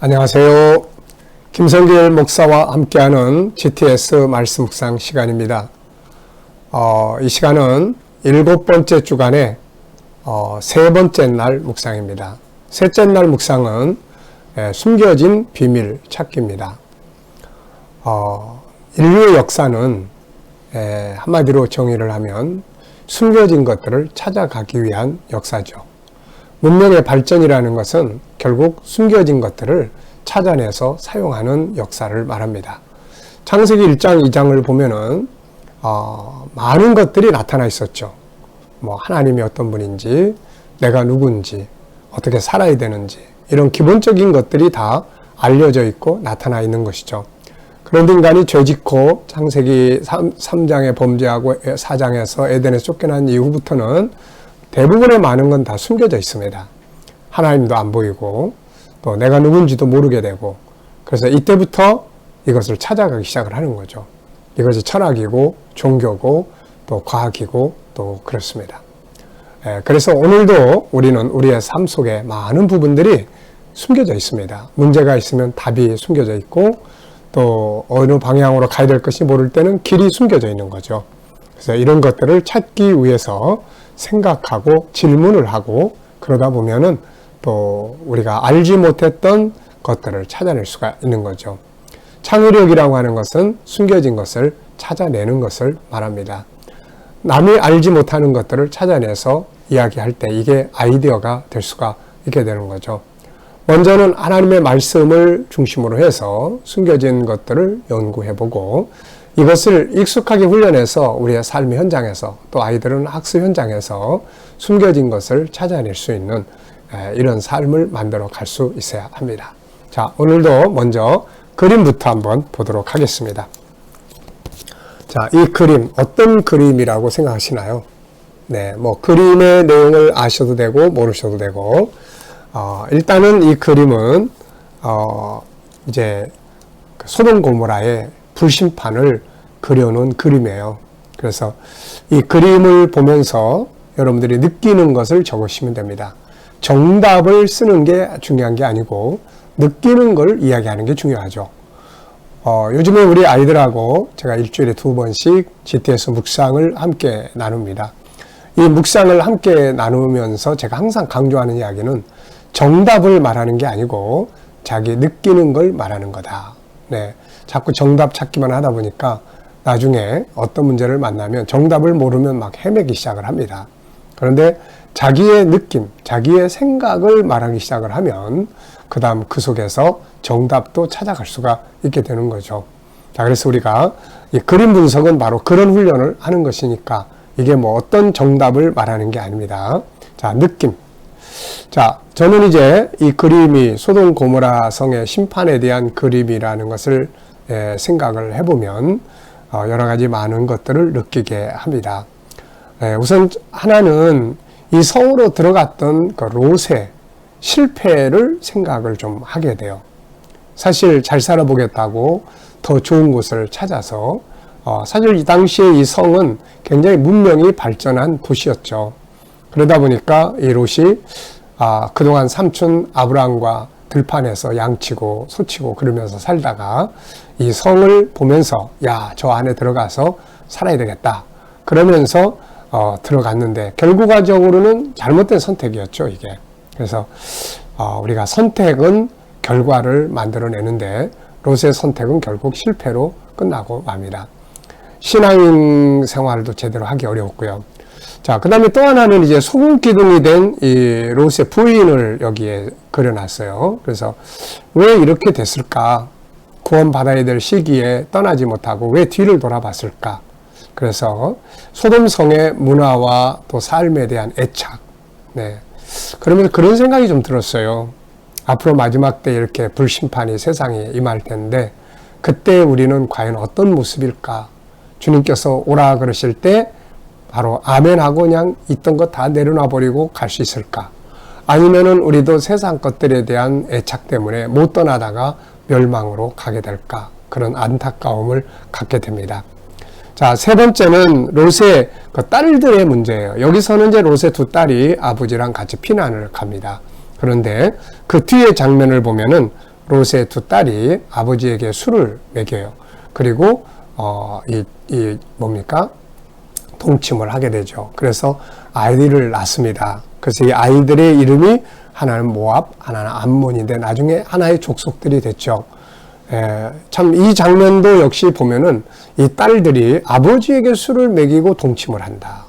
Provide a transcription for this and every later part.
안녕하세요. 김성길 목사와 함께하는 GTS 말씀 묵상 시간입니다. 이 시간은 7번째 주간의 세 번째 날 묵상입니다. 셋째 날 묵상은 숨겨진 비밀 찾기입니다. 인류의 역사는 한마디로 정의를 하면 숨겨진 것들을 찾아가기 위한 역사죠. 문명의 발전이라는 것은 결국 숨겨진 것들을 찾아내서 사용하는 역사를 말합니다. 창세기 1장, 2장을 보면은 많은 것들이 나타나 있었죠. 하나님이 어떤 분인지, 내가 누군지, 어떻게 살아야 되는지 이런 기본적인 것들이 다 알려져 있고 나타나 있는 것이죠. 그런데 인간이 죄짓고 창세기 3장에 범죄하고 4장에서 에덴에서 쫓겨난 이후부터는 대부분의 많은 건 다 숨겨져 있습니다. 하나님도 안 보이고 또 내가 누군지도 모르게 되고, 그래서 이때부터 이것을 찾아가기 시작을 하는 거죠. 이것이 철학이고 종교고 또 과학이고 또 그렇습니다. 그래서 오늘도 우리는 우리의 삶 속에 많은 부분들이 숨겨져 있습니다. 문제가 있으면 답이 숨겨져 있고 또 어느 방향으로 가야 될 것이 모를 때는 길이 숨겨져 있는 거죠. 그래서 이런 것들을 찾기 위해서 생각하고 질문을 하고 그러다 보면은 또 우리가 알지 못했던 것들을 찾아낼 수가 있는 거죠. 창의력이라고 하는 것은 숨겨진 것을 찾아내는 것을 말합니다. 남이 알지 못하는 것들을 찾아내서 이야기할 때 이게 아이디어가 될 수가 있게 되는 거죠. 먼저는 하나님의 말씀을 중심으로 해서 숨겨진 것들을 연구해보고 이것을 익숙하게 훈련해서 우리의 삶의 현장에서 또 아이들은 학습 현장에서 숨겨진 것을 찾아낼 수 있는 이런 삶을 만들어 갈 수 있어야 합니다. 자, 오늘도 먼저 그림부터 한번 보도록 하겠습니다. 자, 이 그림 어떤 그림이라고 생각하시나요? 네, 그림의 내용을 아셔도 되고 모르셔도 되고 일단은 이 그림은 이제 소돔 고모라의 불심판을 그려놓은 그림이에요. 그래서 이 그림을 보면서 여러분들이 느끼는 것을 적으시면 됩니다. 정답을 쓰는 게 중요한 게 아니고 느끼는 걸 이야기하는 게 중요하죠. 요즘에 우리 아이들하고 제가 일주일에 2번씩 GTS 묵상을 함께 나눕니다. 이 묵상을 함께 나누면서 제가 항상 강조하는 이야기는 정답을 말하는 게 아니고 자기 느끼는 걸 말하는 거다. 네, 자꾸 정답 찾기만 하다 보니까 나중에 어떤 문제를 만나면 정답을 모르면 막 헤매기 시작을 합니다. 그런데 자기의 느낌, 자기의 생각을 말하기 시작을 하면 그 다음 그 속에서 정답도 찾아갈 수가 있게 되는 거죠. 자, 그래서 우리가 이 그림 분석은 바로 그런 훈련을 하는 것이니까 이게 어떤 정답을 말하는 게 아닙니다. 자, 느낌. 자, 저는 이제 이 그림이 소돔 고모라 성의 심판에 대한 그림이라는 것을 생각을 해보면 여러 가지 많은 것들을 느끼게 합니다. 우선 하나는 이 성으로 들어갔던 그 롯의 실패를 생각을 좀 하게 돼요. 사실 잘 살아보겠다고 더 좋은 곳을 찾아서 사실 이 당시에 이 성은 굉장히 문명이 발전한 도시였죠. 그러다 보니까 이 롯이 그동안 삼촌 아브라함과 들판에서 양치고 소치고 그러면서 살다가 이 성을 보면서 저 안에 들어가서 살아야 되겠다 그러면서 들어갔는데 결과적으로는 잘못된 선택이었죠, 이게. 그래서 우리가 선택은 결과를 만들어내는데 롯의 선택은 결국 실패로 끝나고 맙니다. 신앙인 생활도 제대로 하기 어려웠고요. 자, 그 다음에 또 하나는 이제 소금 기둥이 된 이 롯의 부인을 여기에 그려놨어요. 그래서 왜 이렇게 됐을까? 구원받아야 될 시기에 떠나지 못하고 왜 뒤를 돌아봤을까? 그래서 소돔성의 문화와 또 삶에 대한 애착. 네. 그러면서 그런 생각이 좀 들었어요. 앞으로 마지막 때 이렇게 불심판이 세상에 임할 텐데 그때 우리는 과연 어떤 모습일까? 주님께서 오라 그러실 때 바로 아멘하고 그냥 있던 거 다 내려놔 버리고 갈 수 있을까? 아니면은 우리도 세상 것들에 대한 애착 때문에 못 떠나다가 멸망으로 가게 될까? 그런 안타까움을 갖게 됩니다. 자, 세 번째는 롯의 그 딸들의 문제예요. 여기서는 이제 롯의 두 딸이 아버지랑 같이 피난을 갑니다. 그런데 그 뒤에 장면을 보면은 롯의 두 딸이 아버지에게 술을 먹여요. 그리고 동침을 하게 되죠. 그래서 아이들을 낳습니다. 그래서 이 아이들의 이름이 하나는 모압, 하나는 암몬인데 나중에 하나의 족속들이 됐죠. 참 이 장면도 역시 보면은 이 딸들이 아버지에게 술을 먹이고 동침을 한다.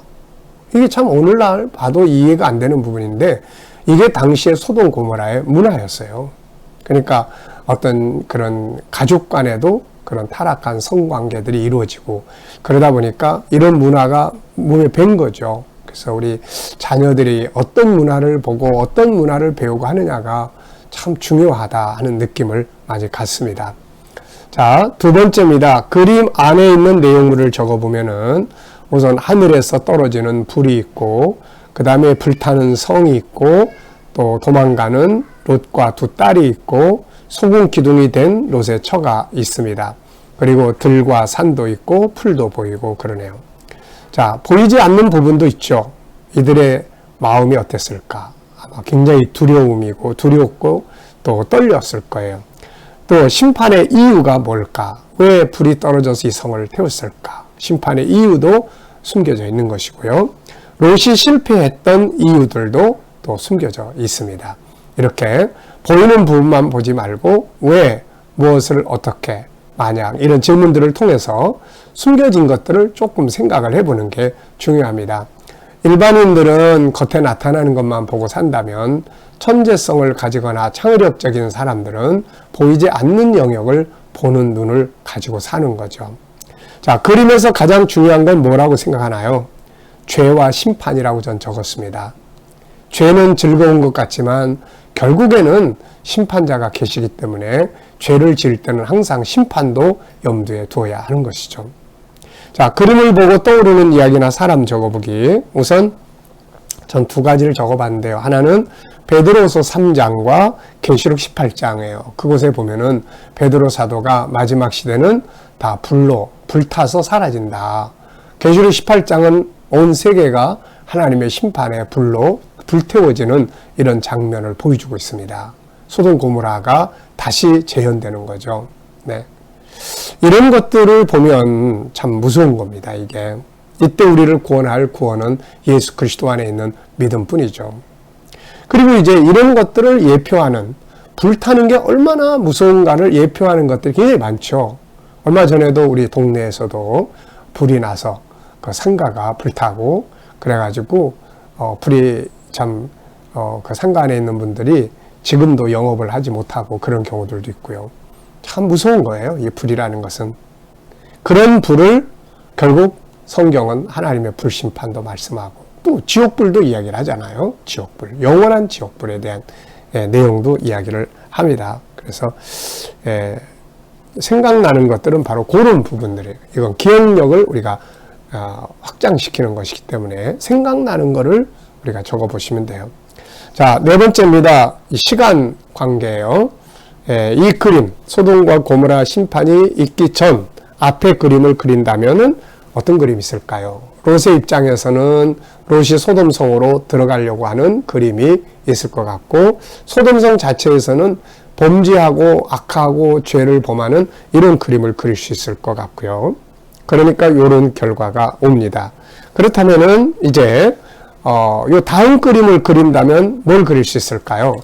이게 참 오늘날 봐도 이해가 안 되는 부분인데 이게 당시의 소돔 고모라의 문화였어요. 그러니까 어떤 그런 가족 간에도 그런 타락한 성관계들이 이루어지고 그러다 보니까 이런 문화가 몸에 밴 거죠. 그래서 우리 자녀들이 어떤 문화를 보고 어떤 문화를 배우고 하느냐가 참 중요하다 하는 느낌을 많이 갖습니다. 자, 두 번째입니다. 그림 안에 있는 내용물을 적어보면은 우선 하늘에서 떨어지는 불이 있고 그 다음에 불타는 성이 있고 또 도망가는 롯과 두 딸이 있고 소금 기둥이 된 롯의 처가 있습니다. 그리고 들과 산도 있고 풀도 보이고 그러네요. 자, 보이지 않는 부분도 있죠. 이들의 마음이 어땠을까? 아마 굉장히 두려움이고 두렵고 또 떨렸을 거예요. 또 심판의 이유가 뭘까? 왜 불이 떨어져서 이 성을 태웠을까? 심판의 이유도 숨겨져 있는 것이고요. 롯이 실패했던 이유들도 또 숨겨져 있습니다. 이렇게 보이는 부분만 보지 말고 왜, 무엇을 어떻게, 만약 이런 질문들을 통해서 숨겨진 것들을 조금 생각을 해보는 게 중요합니다. 일반인들은 겉에 나타나는 것만 보고 산다면 천재성을 가지거나 창의력적인 사람들은 보이지 않는 영역을 보는 눈을 가지고 사는 거죠. 자, 그림에서 가장 중요한 건 뭐라고 생각하나요? 죄와 심판이라고 전 적었습니다. 죄는 즐거운 것 같지만 결국에는 심판자가 계시기 때문에 죄를 지을 때는 항상 심판도 염두에 두어야 하는 것이죠. 자, 그림을 보고 떠오르는 이야기나 사람 적어보기. 우선 전 두 가지를 적어봤는데요. 하나는 베드로서 3장과 계시록 18장이에요. 그곳에 보면은 베드로 사도가 마지막 시대는 다 불타서 사라진다. 계시록 18장은 온 세계가 하나님의 심판의 불로 불태워지는 이런 장면을 보여주고 있습니다. 소돔 고모라가 다시 재현되는 거죠. 네. 이런 것들을 보면 참 무서운 겁니다. 이게 이때 우리를 구원할 구원은 예수 그리스도 안에 있는 믿음뿐이죠. 그리고 이제 이런 것들을 예표하는, 불타는 게 얼마나 무서운가를 예표하는 것들이 굉장히 많죠. 얼마 전에도 우리 동네에서도 불이 나서 그 상가가 불타고 그래가지고 불이 참 그 상가 안에 있는 분들이 지금도 영업을 하지 못하고 그런 경우들도 있고요. 참 무서운 거예요. 이 불이라는 것은. 그런 불을 결국 성경은 하나님의 불심판도 말씀하고 또 지옥불도 이야기를 하잖아요. 지옥불, 영원한 지옥불에 대한 내용도 이야기를 합니다. 그래서 생각나는 것들은 바로 그런 부분들이에요. 이건 기억력을 우리가 확장시키는 것이기 때문에 생각나는 거를 우리가 적어보시면 돼요. 자, 네 번째입니다. 이 시간 관계예요. 이 그림, 소돔과 고모라 심판이 있기 전 앞에 그림을 그린다면은 어떤 그림이 있을까요? 롯의 입장에서는 롯이 소돔성으로 들어가려고 하는 그림이 있을 것 같고, 소돔성 자체에서는 범죄하고 악하고 죄를 범하는 이런 그림을 그릴 수 있을 것 같고요. 그러니까 이런 결과가 옵니다. 그렇다면은 이제 요 다음 그림을 그린다면 뭘 그릴 수 있을까요?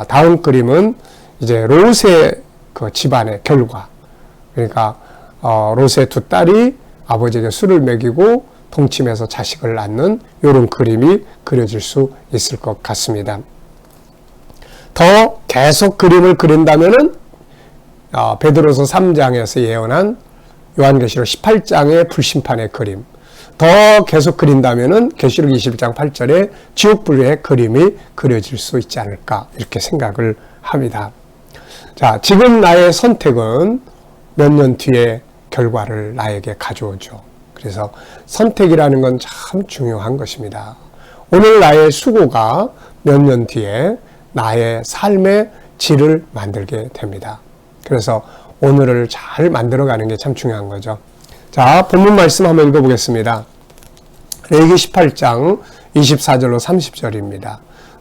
다음 그림은 이제 롯의 그 집안의 결과. 그러니까 롯의 두 딸이 아버지에게 술을 먹이고 동침해서 자식을 낳는 이런 그림이 그려질 수 있을 것 같습니다. 더 계속 그림을 그린다면은 베드로서 3장에서 예언한 요한계시록 18장의 불심판의 그림, 더 계속 그린다면은 계시록 21장 8절에 지옥불의 그림이 그려질 수 있지 않을까 이렇게 생각을 합니다. 자, 지금 나의 선택은 몇 년 뒤에 결과를 나에게 가져오죠. 그래서 선택이라는 건 참 중요한 것입니다. 오늘 나의 수고가 몇 년 뒤에 나의 삶의 질을 만들게 됩니다. 그래서 오늘을 잘 만들어가는 게 참 중요한 거죠. 자, 본문 말씀 한번 읽어보겠습니다. 레위기 18장 24절로 30절입니다.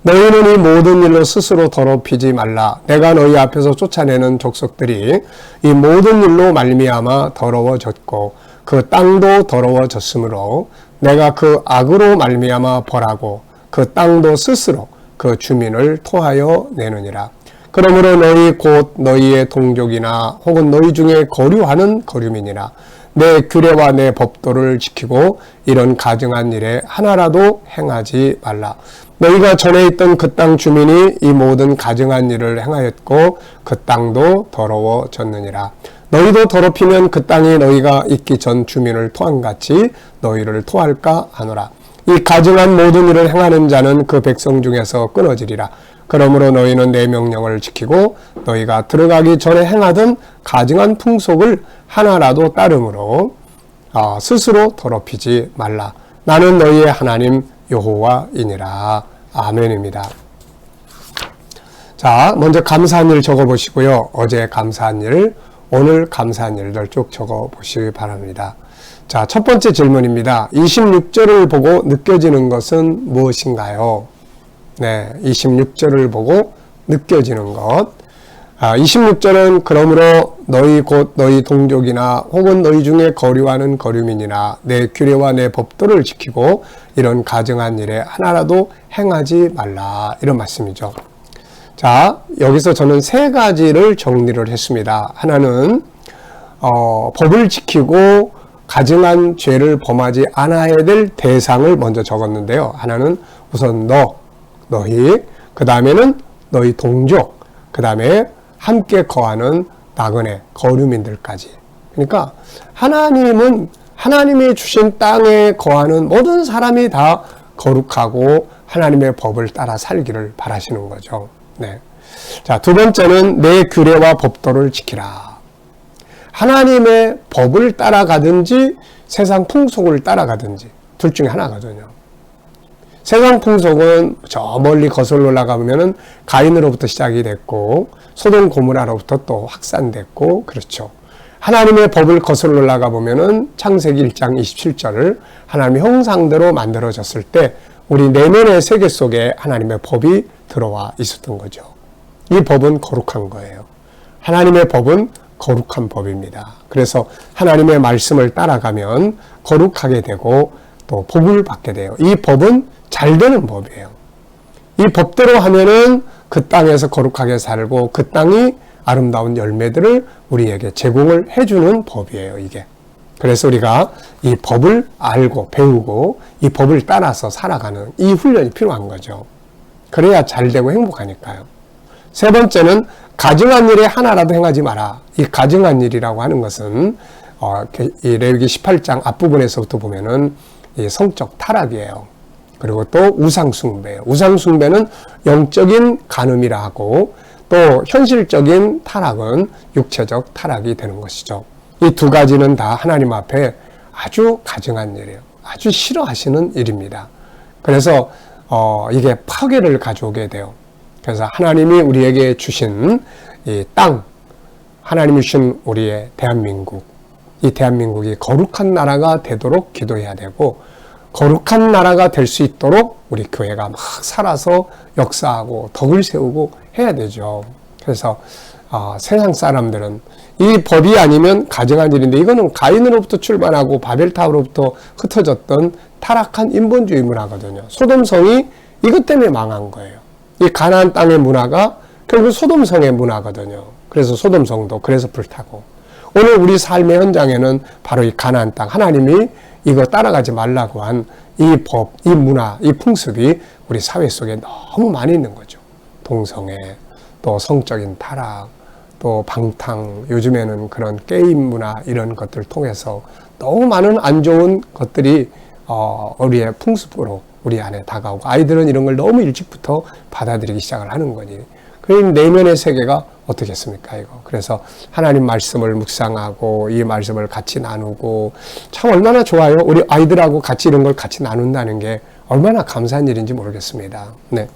너희는 이 모든 일로 스스로 더럽히지 말라. 내가 너희 앞에서 쫓아내는 족속들이 이 모든 일로 말미암아 더러워졌고 그 땅도 더러워졌으므로 내가 그 악으로 말미암아 벌하고 그 땅도 스스로 그 주민을 토하여 내느니라. 그러므로 너희 곧 너희의 동족이나 혹은 너희 중에 거류하는 거류민이나 내 규례와 내 법도를 지키고 이런 가증한 일에 하나라도 행하지 말라. 너희가 전에 있던 그 땅 주민이 이 모든 가증한 일을 행하였고 그 땅도 더러워졌느니라. 너희도 더럽히면 그 땅이 너희가 있기 전 주민을 토함같이 너희를 토할까 하노라. 이 가증한 모든 일을 행하는 자는 그 백성 중에서 끊어지리라. 그러므로 너희는 내 명령을 지키고 너희가 들어가기 전에 행하던 가증한 풍속을 하나라도 따름으로 스스로 더럽히지 말라. 나는 너희의 하나님 여호와이니라. 아멘입니다. 자, 먼저 감사한 일 적어보시고요. 어제 감사한 일, 오늘 감사한 일들 쭉 적어보시기 바랍니다. 자, 첫 번째 질문입니다. 26절을 보고 느껴지는 것은 무엇인가요? 네, 26절을 보고 느껴지는 것. 26절은 그러므로 너희 곧 너희 동족이나 혹은 너희 중에 거류하는 거류민이나 내 규례와 내 법도를 지키고 이런 가증한 일에 하나라도 행하지 말라. 이런 말씀이죠. 자, 여기서 저는 세 가지를 정리를 했습니다. 하나는 법을 지키고 가증한 죄를 범하지 않아야 될 대상을 먼저 적었는데요. 하나는 우선 너희, 그 다음에는 너희 동족, 그 다음에 함께 거하는 나그네, 거류민들까지. 그러니까 하나님은 하나님이 주신 땅에 거하는 모든 사람이 다 거룩하고 하나님의 법을 따라 살기를 바라시는 거죠. 네. 자, 두 번째는 내 규례와 법도를 지키라. 하나님의 법을 따라가든지 세상 풍속을 따라가든지 둘 중에 하나거든요. 세상 풍속은 저 멀리 거슬러 올라가보면은 가인으로부터 시작이 됐고 소돔 고모라로부터 또 확산됐고 그렇죠. 하나님의 법을 거슬러 올라가 보면은 창세기 1장 27절을 하나님의 형상대로 만들어졌을 때 우리 내면의 세계 속에 하나님의 법이 들어와 있었던 거죠. 이 법은 거룩한 거예요. 하나님의 법은 거룩한 법입니다. 그래서 하나님의 말씀을 따라가면 거룩하게 되고 또 복을 받게 돼요. 이 법은 잘 되는 법이에요. 이 법대로 하면은 그 땅에서 거룩하게 살고 그 땅이 아름다운 열매들을 우리에게 제공을 해주는 법이에요, 이게. 그래서 우리가 이 법을 알고 배우고 이 법을 따라서 살아가는 이 훈련이 필요한 거죠. 그래야 잘 되고 행복하니까요. 세 번째는 가증한 일에 하나라도 행하지 마라. 이 가증한 일이라고 하는 것은 이 레위기 18장 앞부분에서부터 보면은 이 성적 타락이에요. 그리고 또 우상숭배예요. 우상숭배는 영적인 간음이라 하고 또 현실적인 타락은 육체적 타락이 되는 것이죠. 이 두 가지는 다 하나님 앞에 아주 가증한 일이에요. 아주 싫어하시는 일입니다. 그래서 이게 파괴를 가져오게 돼요. 그래서 하나님이 우리에게 주신 이 땅, 하나님이 주신 우리의 대한민국, 이 대한민국이 거룩한 나라가 되도록 기도해야 되고 거룩한 나라가 될 수 있도록 우리 교회가 막 살아서 역사하고 덕을 세우고 해야 되죠. 그래서 세상 사람들은 이 법이 아니면 가증한 일인데 이거는 가인으로부터 출발하고 바벨탑으로부터 흩어졌던 타락한 인본주의 문화거든요. 소돔성이 이것 때문에 망한 거예요. 이 가나안 땅의 문화가 결국 소돔성의 문화거든요. 그래서 소돔성도 그래서 불타고 오늘 우리 삶의 현장에는 바로 이 가나안 땅 하나님이 이거 따라가지 말라고 한 이 법, 이 문화, 이 풍습이 우리 사회 속에 너무 많이 있는 거죠. 동성애, 또 성적인 타락, 또 방탕, 요즘에는 그런 게임 문화 이런 것들을 통해서 너무 많은 안 좋은 것들이 우리의 풍습으로 우리 안에 다가오고 아이들은 이런 걸 너무 일찍부터 받아들이기 시작을 하는 거니. 그 내면의 세계가 어떻겠습니까, 이거. 그래서 하나님 말씀을 묵상하고 이 말씀을 같이 나누고 참 얼마나 좋아요. 우리 아이들하고 같이 이런 걸 같이 나눈다는 게 얼마나 감사한 일인지 모르겠습니다. 네.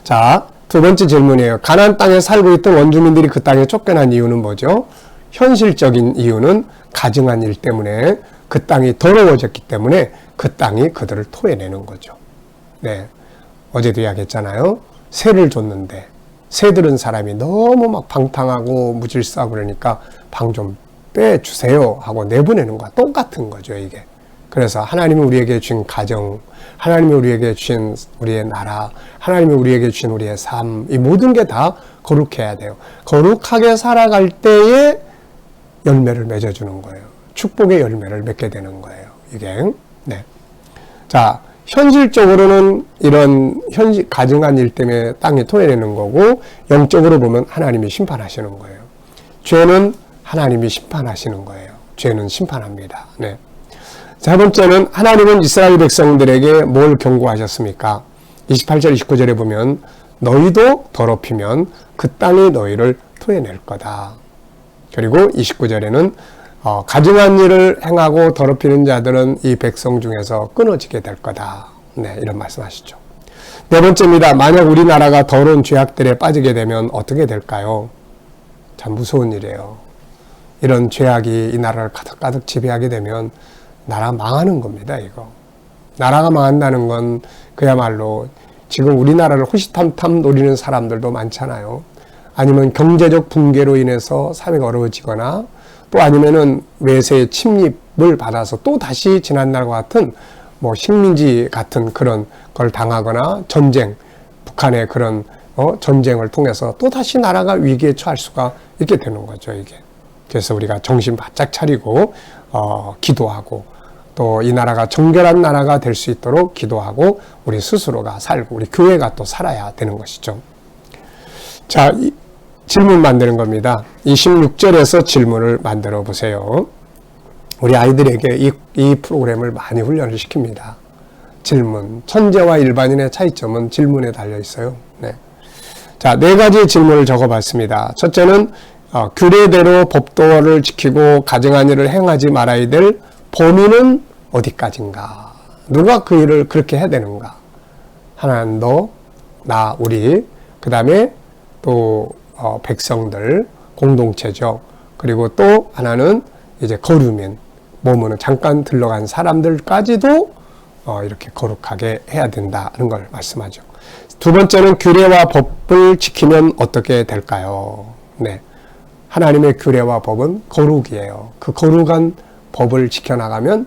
자, 두 번째 질문이에요. 가나안 땅에 살고 있던 원주민들이 그 땅에 쫓겨난 이유는 뭐죠? 현실적인 이유는 가증한 일 때문에 그 땅이 더러워졌기 때문에 그 땅이 그들을 토해내는 거죠. 네. 어제도 이야기했잖아요. 새를 줬는데 새들은 사람이 너무 막 방탕하고 무질서하고 그러니까 방 좀 빼주세요 하고 내보내는 거와 똑같은 거죠, 이게. 그래서 하나님이 우리에게 주신 가정, 하나님이 우리에게 주신 우리의 나라, 하나님이 우리에게 주신 우리의 삶, 이 모든 게 다 거룩해야 돼요. 거룩하게 살아갈 때에 열매를 맺어주는 거예요. 축복의 열매를 맺게 되는 거예요, 이게. 네. 자, 현실적으로는 이런 가증한 일 때문에 땅이 토해내는 거고, 영적으로 보면 하나님이 심판하시는 거예요. 죄는 하나님이 심판하시는 거예요. 죄는 심판합니다. 네. 세 번째는 하나님은 이스라엘 백성들에게 뭘 경고하셨습니까? 28절, 29절에 보면 너희도 더럽히면 그 땅이 너희를 토해낼 거다. 그리고 29절에는 가증한 일을 행하고 더럽히는 자들은 이 백성 중에서 끊어지게 될 거다. 네, 이런 말씀하시죠. 네 번째입니다. 만약 우리나라가 더러운 죄악들에 빠지게 되면 어떻게 될까요? 참 무서운 일이에요. 이런 죄악이 이 나라를 가득가득 지배하게 되면 나라 망하는 겁니다, 이거. 나라가 망한다는 건 그야말로 지금 우리나라를 호시탐탐 노리는 사람들도 많잖아요. 아니면 경제적 붕괴로 인해서 사회가 어려워지거나 또 아니면은 외세의 침입을 받아서 또 다시 지난날과 같은 뭐 식민지 같은 그런 걸 당하거나 전쟁, 북한의 그런 전쟁을 통해서 또 다시 나라가 위기에 처할 수가 있게 되는 거죠, 이게. 그래서 우리가 정신 바짝 차리고 기도하고 또 이 나라가 정결한 나라가 될 수 있도록 기도하고 우리 스스로가 살고 우리 교회가 또 살아야 되는 것이죠. 자, 질문 만드는 겁니다. 26절에서 질문을 만들어 보세요. 우리 아이들에게 이 프로그램을 많이 훈련을 시킵니다. 질문. 천재와 일반인의 차이점은 질문에 달려 있어요. 네. 자, 네 가지 질문을 적어봤습니다. 첫째는 규례대로 법도를 지키고 가증한 일을 행하지 말아야 될 범위는 어디까지인가? 누가 그 일을 그렇게 해야 되는가? 하나는 너, 나, 우리, 그 다음에 또 백성들, 공동체죠. 그리고 또 하나는 이제 거류민, 몸으로 잠깐 들러간 사람들까지도 이렇게 거룩하게 해야 된다는 걸 말씀하죠. 두 번째는 규례와 법을 지키면 어떻게 될까요? 네. 하나님의 규례와 법은 거룩이에요. 그 거룩한 법을 지켜나가면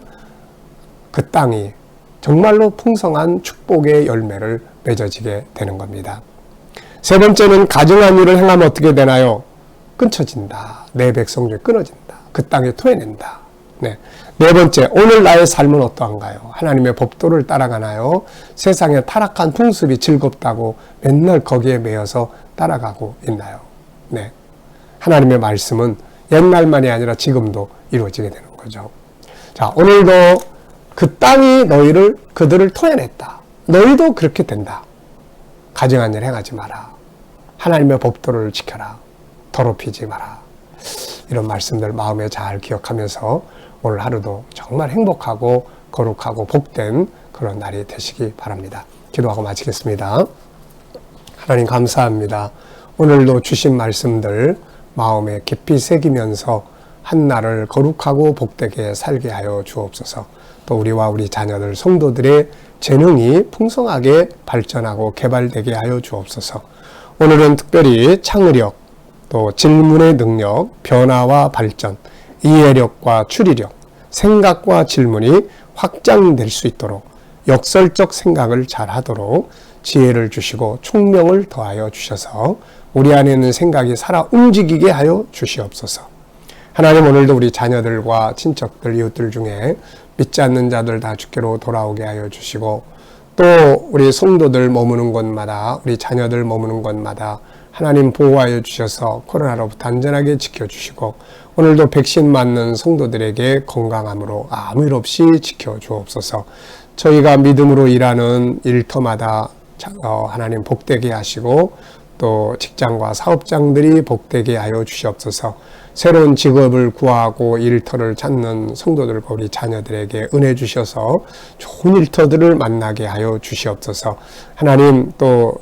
그 땅이 정말로 풍성한 축복의 열매를 맺어지게 되는 겁니다. 세 번째는 가증한 일을 행하면 어떻게 되나요? 끊쳐진다. 내 백성 중에 끊어진다. 그 땅에 토해낸다. 네. 네 번째, 오늘 나의 삶은 어떠한가요? 하나님의 법도를 따라가나요? 세상의 타락한 풍습이 즐겁다고 맨날 거기에 매여서 따라가고 있나요? 네. 하나님의 말씀은 옛날만이 아니라 지금도 이루어지게 되는 거죠. 자, 오늘도 그 땅이 그들을 토해냈다. 너희도 그렇게 된다. 가증한 일 행하지 마라. 하나님의 법도를 지켜라. 더럽히지 마라. 이런 말씀들 마음에 잘 기억하면서 오늘 하루도 정말 행복하고 거룩하고 복된 그런 날이 되시기 바랍니다. 기도하고 마치겠습니다. 하나님 감사합니다. 오늘도 주신 말씀들 마음에 깊이 새기면서 한 날을 거룩하고 복되게 살게 하여 주옵소서. 또 우리와 우리 자녀들, 성도들의 재능이 풍성하게 발전하고 개발되게 하여 주옵소서. 오늘은 특별히 창의력, 또 질문의 능력, 변화와 발전, 이해력과 추리력, 생각과 질문이 확장될 수 있도록 역설적 생각을 잘 하도록 지혜를 주시고 총명을 더하여 주셔서 우리 안에 있는 생각이 살아 움직이게 하여 주시옵소서. 하나님, 오늘도 우리 자녀들과 친척들, 이웃들 중에 믿지 않는 자들 다 주께로 돌아오게 하여 주시고 또 우리 성도들 머무는 곳마다, 우리 자녀들 머무는 곳마다 하나님 보호하여 주셔서 코로나로부터 안전하게 지켜주시고 오늘도 백신 맞는 성도들에게 건강함으로 아무 일 없이 지켜주옵소서. 저희가 믿음으로 일하는 일터마다 하나님 복되게 하시고 또 직장과 사업장들이 복되게 하여 주시옵소서. 새로운 직업을 구하고 일터를 찾는 성도들과 우리 자녀들에게 은혜 주셔서 좋은 일터들을 만나게 하여 주시옵소서. 하나님, 또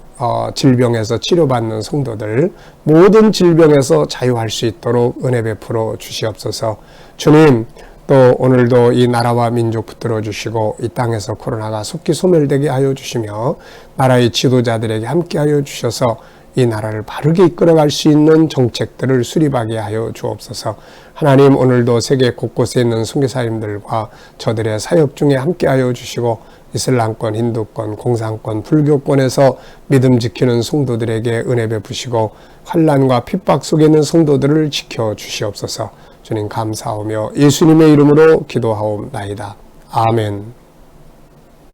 질병에서 치료받는 성도들 모든 질병에서 자유할 수 있도록 은혜 베풀어 주시옵소서. 주님, 또 오늘도 이 나라와 민족 붙들어 주시고 이 땅에서 코로나가 속히 소멸되게 하여 주시며 나라의 지도자들에게 함께하여 주셔서 이 나라를 바르게 이끌어갈 수 있는 정책들을 수립하게 하여 주옵소서. 하나님, 오늘도 세계 곳곳에 있는 선교사님들과 저들의 사역 중에 함께하여 주시고 이슬람권, 힌두권, 공산권, 불교권에서 믿음 지키는 성도들에게 은혜 베푸시고 환난과 핍박 속에 있는 성도들을 지켜 주시옵소서. 주님 감사하며 예수님의 이름으로 기도하옵나이다. 아멘.